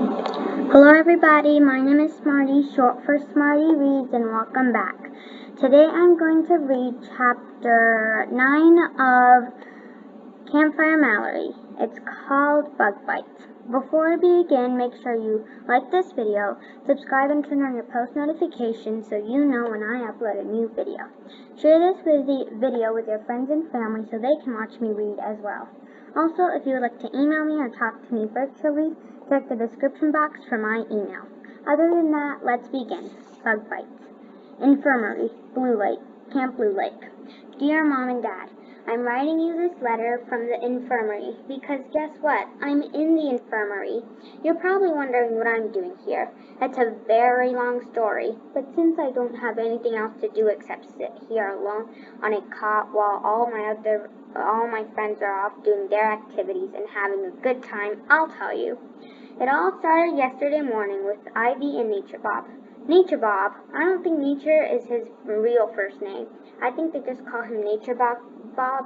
Hello everybody, my name is Smarty, short for Smarty Reads, and welcome back. Today I'm going to read chapter 9 of Campfire Mallory. It's called Bug Bites. Before we begin, make sure you like this video, subscribe and turn on your post notifications so you know when I upload a new video. Share this video with your friends and family so they can watch me read as well. Also, if you would like to email me or talk to me virtually, check the description box for my email. Other than that, let's begin. Bug Bites. Infirmary, Blue Lake, Camp Blue Lake. Dear Mom and Dad, I'm writing you this letter from the infirmary because guess what? I'm in the infirmary. You're probably wondering what I'm doing here. It's a very long story, but since I don't have anything else to do except sit here alone on a cot while all my friends are off doing their activities and having a good time, I'll tell you. It all started yesterday morning with Ivy and Nature Bob. Nature Bob? I don't think Nature is his real first name. I think they just call him Nature Bob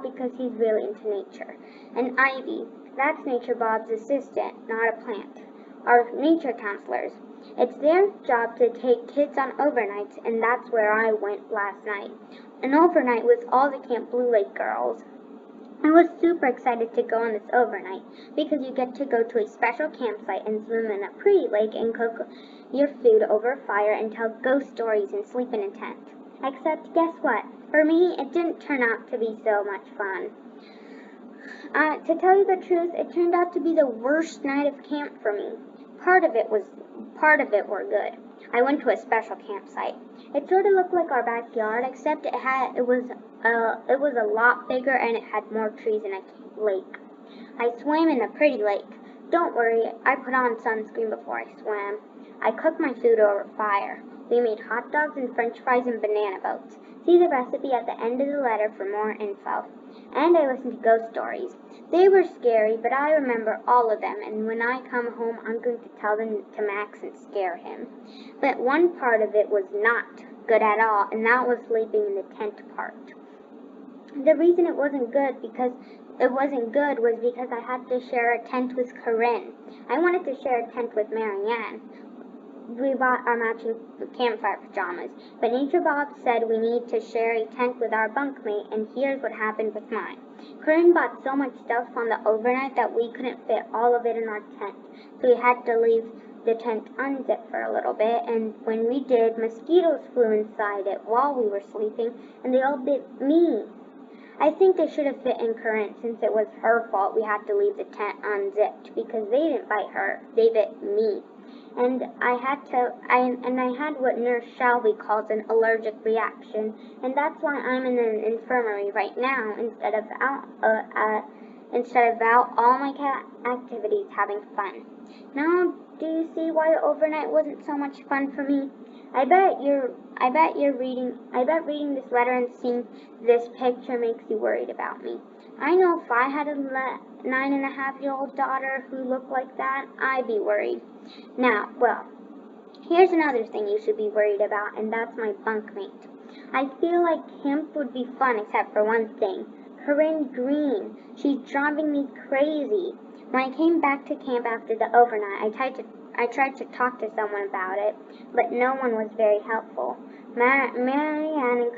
because he's really into nature. And Ivy, that's Nature Bob's assistant, not a plant. Are nature counselors. It's their job to take kids on overnights, and that's where I went last night. An overnight with all the Camp Blue Lake girls. I was super excited to go on this overnight because you get to go to a special campsite and swim in a pretty lake and cook your food over a fire and tell ghost stories and sleep in a tent. Except, guess what? For me, it didn't turn out to be so much fun. To tell you the truth, it turned out to be the worst night of camp for me. Part of it were good. I went to a special campsite. It sort of looked like our backyard, except it was a lot bigger and it had more trees and a lake. I swam in a pretty lake. Don't worry, I put on sunscreen before I swam. I cooked my food over fire. We made hot dogs and french fries and banana boats. See the recipe at the end of the letter for more info. And I listened to ghost stories. They were scary, but I remember all of them, and when I come home, I'm going to tell them to Max and scare him. But one part of it was not good at all, and that was sleeping in the tent part. The reason it wasn't good was because I had to share a tent with Corinne. I wanted to share a tent with Marianne. We bought our matching campfire pajamas, but Nature Bob said we need to share a tent with our bunkmate, and here's what happened with mine. Corinne bought so much stuff on the overnight that we couldn't fit all of it in our tent, so we had to leave the tent unzipped for a little bit, and when we did, mosquitoes flew inside it while we were sleeping, and they all bit me. I think they should have fit in Corinne since it was her fault we had to leave the tent unzipped because they didn't bite her, they bit me. And I had what Nurse Shelby calls an allergic reaction, and that's why I'm in an infirmary right now instead of out all my activities having fun. Now, do you see why the overnight wasn't so much fun for me? I bet reading this letter and seeing this picture makes you worried about me. I know if I had a 9.5-year-old daughter who looked like that, I'd be worried. Now, well, here's another thing you should be worried about, and that's my bunkmate. I feel like camp would be fun except for one thing. Corinne Green. She's driving me crazy. When I came back to camp after the overnight, I tried to talk to someone about it, but no one was very helpful. Marianne and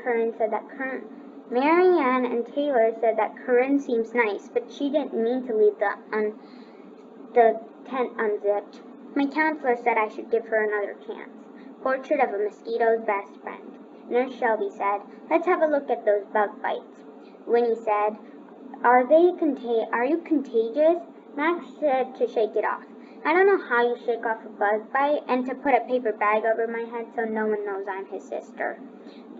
Taylor said that Corinne seems nice, but she didn't mean to leave the tent unzipped. My counselor said I should give her another chance. Portrait of a mosquito's best friend. Nurse Shelby said, let's have a look at those bug bites. Winnie said, are you contagious? Max said to shake it off. I don't know how you shake off a bug bite and to put a paper bag over my head so no one knows I'm his sister.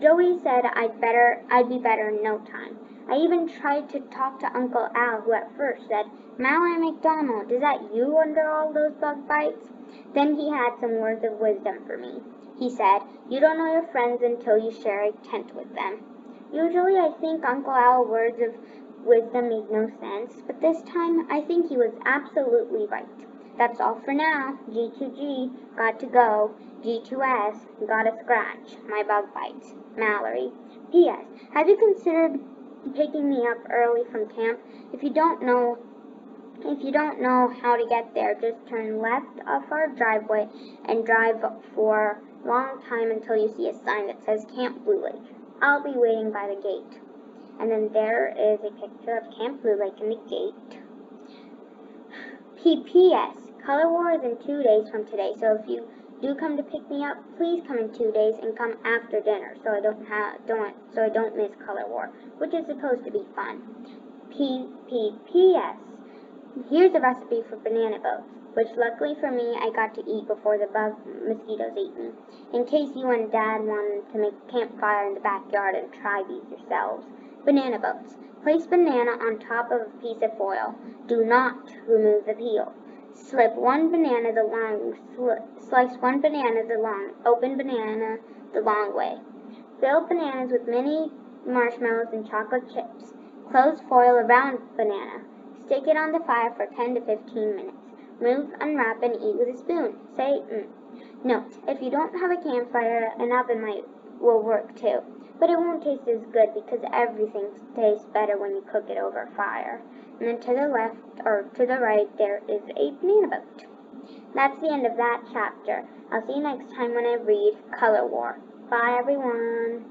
Joey said I'd be better in no time. I even tried to talk to Uncle Al, who at first said, Mallory McDonald, is that you under all those bug bites? Then he had some words of wisdom for me. He said, you don't know your friends until you share a tent with them. Usually I think Uncle Al's words of wisdom make no sense, but this time I think he was absolutely right. That's all for now. G2G, got to go. G2S, got a scratch. My bug bites. Mallory. P.S. Have you considered picking me up early from camp? If you don't know If you don't know how to get there, just turn left off our driveway and drive for a long time until you see a sign that says Camp Blue Lake. I'll be waiting by the gate. And then there is a picture of Camp Blue Lake in the gate. P.P.S. Color War is in 2 days from today, so if you do come to pick me up, please come in 2 days and come after dinner, so I don't miss Color War, which is supposed to be fun. P.P.P.S. Here's a recipe for banana boats, which luckily for me I got to eat before the mosquitoes ate me. In case you and Dad wanted to make a campfire in the backyard and try these yourselves. Banana boats. Place banana on top of a piece of foil. Do not remove the peel. Slice one banana the long, open banana the long way. Fill bananas with mini marshmallows and chocolate chips. Close foil around banana. Stick it on the fire for 10 to 15 minutes. Remove, unwrap, and eat with a spoon. Say, Note, if you don't have a campfire, an oven will work too. But it won't taste as good because everything tastes better when you cook it over fire. And then to the left, or to the right, there is a banana boat. That's the end of that chapter. I'll see you next time when I read Color War. Bye, everyone.